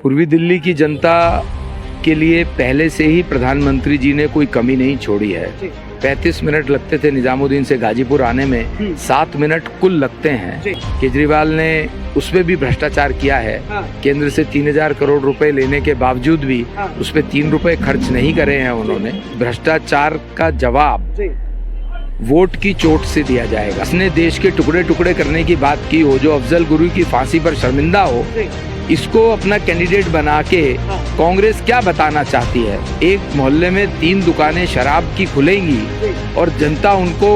पूर्वी दिल्ली की जनता के लिए पहले से ही प्रधानमंत्री जी ने कोई कमी नहीं छोड़ी है। 35 मिनट लगते थे निजामुद्दीन से गाजीपुर आने में, 7 मिनट कुल लगते हैं। केजरीवाल ने उसमें भी भ्रष्टाचार किया है। केंद्र से 3000 करोड़ रुपए लेने के बावजूद भी उस पे 3 रुपए खर्च नहीं करे हैं उन्होंने। भ्रष्टाचार का जवाब वोट की चोट से दिया जाएगा। उसने देश के टुकड़े टुकड़े करने की बात की हो, जो अफजल गुरु की फांसी पर शर्मिंदा हो, इसको अपना कैंडिडेट बना के कांग्रेस क्या बताना चाहती है? एक मोहल्ले में 3 दुकानें शराब की खुलेंगी और जनता उनको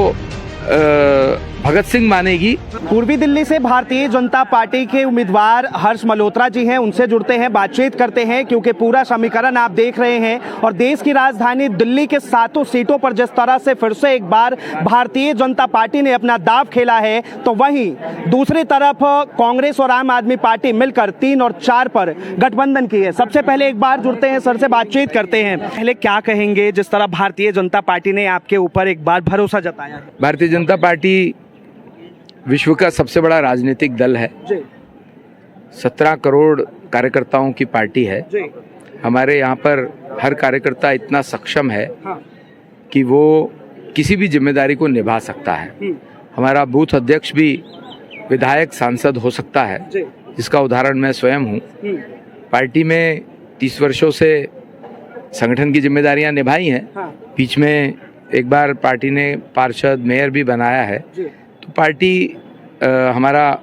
भगत सिंह मानेगी। पूर्वी दिल्ली से भारतीय जनता पार्टी के उम्मीदवार हर्ष मल्होत्रा जी हैं, उनसे जुड़ते हैं, बातचीत करते हैं, क्योंकि पूरा समीकरण आप देख रहे हैं और देश की राजधानी दिल्ली के 7 सीटों पर जिस तरह से फिर से एक बार भारतीय जनता पार्टी ने अपना दांव खेला है, तो वहीं दूसरी तरफ कांग्रेस और आम आदमी पार्टी मिलकर 3 और 4 पर गठबंधन की है। सबसे पहले एक बार जुड़ते हैं, सर से बातचीत करते हैं। पहले क्या कहेंगे जिस तरह भारतीय जनता पार्टी ने आपके ऊपर एक बार भरोसा जताया? भारतीय जनता पार्टी विश्व का सबसे बड़ा राजनीतिक दल है। 17 करोड़ कार्यकर्ताओं की पार्टी है। हमारे यहाँ पर हर कार्यकर्ता इतना सक्षम है कि वो किसी भी जिम्मेदारी को निभा सकता है। हमारा बूथ अध्यक्ष भी विधायक सांसद हो सकता है, जिसका उदाहरण मैं स्वयं हूँ। पार्टी में 30 वर्षों से संगठन की जिम्मेदारियां निभाई हैं। बीच में एक बार पार्टी ने पार्षद मेयर भी बनाया है। तो पार्टी हमारा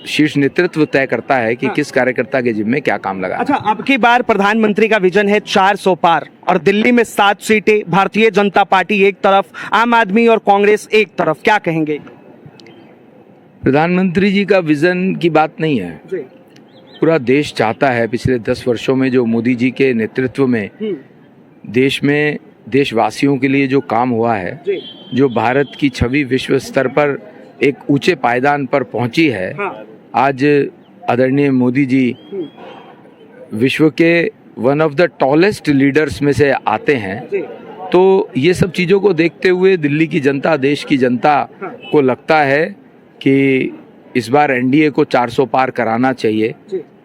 शीर्ष नेतृत्व तय करता है कि किस कार्यकर्ता के जिम्मे क्या काम लगा। अच्छा, अब की बार प्रधानमंत्री का विजन है 400 पार और दिल्ली में 7 सीटें, भारतीय जनता पार्टी एक तरफ, आम आदमी और कांग्रेस एक तरफ, क्या कहेंगे? प्रधानमंत्री जी का विजन की बात नहीं है, पूरा देश चाहता है। पिछले 10 वर्षों में जो मोदी जी के नेतृत्व में देश में देशवासियों के लिए जो काम हुआ है, जो भारत की छवि विश्व स्तर पर एक ऊंचे पायदान पर पहुंची है। आज आदरणीय मोदी जी विश्व के one of the tallest leaders में से आते हैं। तो ये सब चीज़ों को देखते हुए दिल्ली की जनता, देश की जनता को लगता है कि इस बार एनडीए को 400 पार कराना चाहिए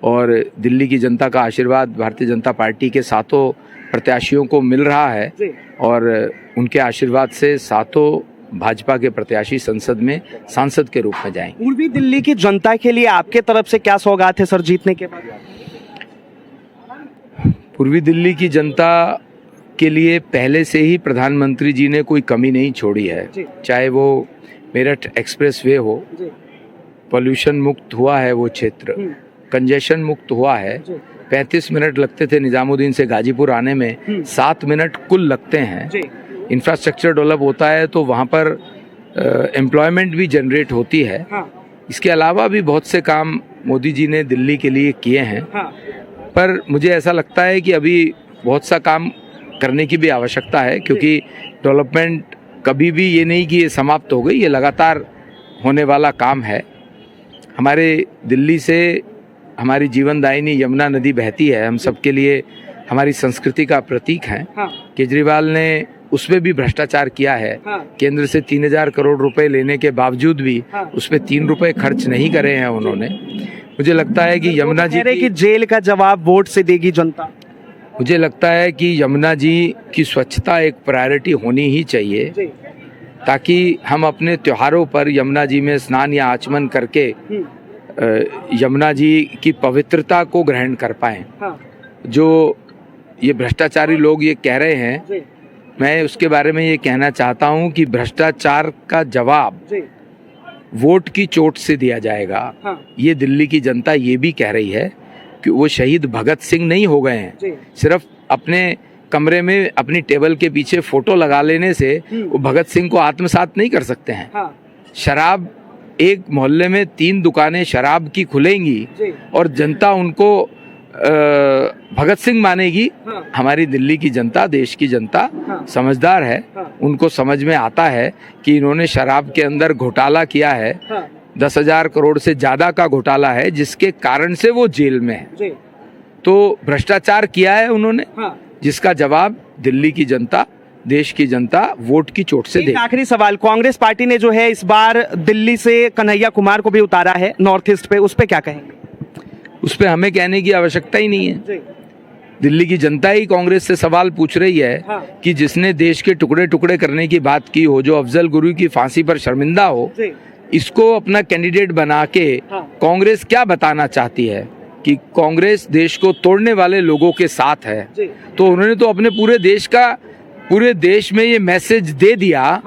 और दिल्ली की जनता का आशीर्वाद भारतीय जनता पार्टी के 7 प्रत्याशियों को मिल रहा है और उनके आशीर्वाद से 7 भाजपा के प्रत्याशी संसद में सांसद के रूप में जाएंगे। पूर्वी दिल्ली की जनता के लिए आपके तरफ से क्या सौगात है सर जीतने के बाद? पूर्वी दिल्ली की जनता के लिए पहले से ही प्रधानमंत्री जी ने कोई कमी नहीं छोड़ी है। चाहे वो मेरठ एक्सप्रेस वे हो, पॉल्यूशन मुक्त हुआ है वो क्षेत्र, कंजेशन मुक्त हुआ है। 35 मिनट लगते थे निजामुद्दीन से गाजीपुर आने में, 7 मिनट कुल लगते हैं। इंफ्रास्ट्रक्चर डेवलप होता है तो वहाँ पर एम्प्लॉयमेंट भी जनरेट होती है। इसके अलावा भी बहुत से काम मोदी जी ने दिल्ली के लिए किए हैं। पर मुझे ऐसा लगता है कि अभी बहुत सा काम करने की भी आवश्यकता है, क्योंकि डेवलपमेंट कभी भी ये नहीं कि ये समाप्त हो गई, ये लगातार होने वाला काम है। हमारे दिल्ली से हमारी जीवनदायिनी यमुना नदी बहती है, हम सबके लिए हमारी संस्कृति का प्रतीक है। केजरीवाल ने उसमें भी भ्रष्टाचार किया है। केंद्र से 3000 करोड़ रुपए लेने के बावजूद भी उस पे 3 रुपए खर्च नहीं करे हैं उन्होंने। मुझे लगता है कि यमुना जी की जेल का जवाब वोट से देगी जनता। मुझे लगता है कि यमुना जी की स्वच्छता एक प्रायोरिटी होनी ही चाहिए, ताकि हम अपने त्योहारों पर यमुना जी में स्नान या आचमन करके यमुना जी की पवित्रता को ग्रहण कर पाएं। जो ये भ्रष्टाचारी लोग ये कह रहे हैं, मैं उसके बारे में ये कहना चाहता हूं कि भ्रष्टाचार का जवाब वोट की चोट से दिया जाएगा। ये दिल्ली की जनता ये भी कह रही है कि वो शहीद भगत सिंह नहीं हो गए हैं। सिर्फ अपने कमरे में अपनी टेबल के पीछे फोटो लगा लेने से वो भगत सिंह को आत्मसात नहीं कर सकते हैं। शराब, एक मोहल्ले में 3 दुकानें शराब की खुलेंगी और जनता उनको भगत सिंह मानेगी। हमारी दिल्ली की जनता, देश की जनता समझदार है। उनको समझ में आता है कि इन्होंने शराब के अंदर घोटाला किया है। 10,000 करोड़ से ज्यादा का घोटाला है, जिसके कारण से वो जेल में है। तो भ्रष्टाचार किया है उन्होंने, जिसका जवाब दिल्ली की जनता, देश की जनता वोट की चोट से दे। आखिरी सवाल, कांग्रेस पार्टी ने जो है इस बार दिल्ली से कन्हैया कुमार को भी उतारा है नॉर्थ ईस्ट पे, उस पे क्या कहेंगे? उस पर हमें कहने की आवश्यकता ही नहीं है। दिल्ली की जनता ही कांग्रेस से सवाल पूछ रही है कि जिसने देश के टुकड़े टुकड़े करने की बात की हो, जो अफजल गुरु की फांसी पर शर्मिंदा हो, इसको अपना कैंडिडेट बना के कांग्रेस क्या बताना चाहती है कि कांग्रेस देश को तोड़ने वाले लोगों के साथ है। तो उन्होंने तो अपने पूरे देश में ये मैसेज दे दिया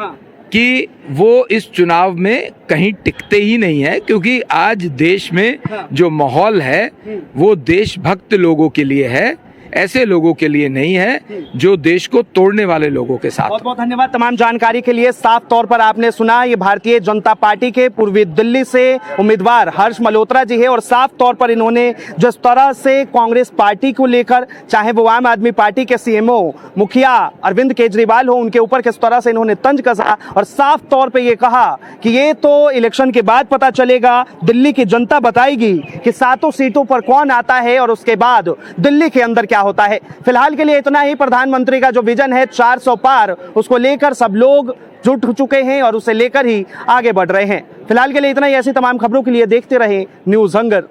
कि वो इस चुनाव में कहीं टिकते ही नहीं है, क्योंकि आज देश में जो माहौल है वो देशभक्त लोगों के लिए है, ऐसे लोगों के लिए नहीं है जो देश को तोड़ने वाले लोगों के साथ। बहुत बहुत धन्यवाद तमाम जानकारी के लिए। साफ तौर पर आपने सुना, ये भारतीय जनता पार्टी के पूर्वी दिल्ली से उम्मीदवार हर्ष मल्होत्रा जी है और साफ तौर पर इन्होंने जिस तरह से कांग्रेस पार्टी को लेकर, चाहे वो आम आदमी पार्टी के सीएमओ मुखिया अरविंद केजरीवाल हो, उनके ऊपर किस तरह से इन्होंने तंज कसा और साफ तौर पर ये कहा कि ये तो इलेक्शन के बाद पता चलेगा, दिल्ली की जनता बताएगी कि 7 सीटों पर कौन आता है और उसके बाद दिल्ली के अंदर क्या होता है। फिलहाल के लिए इतना ही। प्रधानमंत्री का जो विजन है 400 पार, उसको लेकर सब लोग जुट चुके हैं और उसे लेकर ही आगे बढ़ रहे हैं। फिलहाल के लिए इतना ही। ऐसी तमाम खबरों के लिए देखते रहें न्यूज़ हंगर।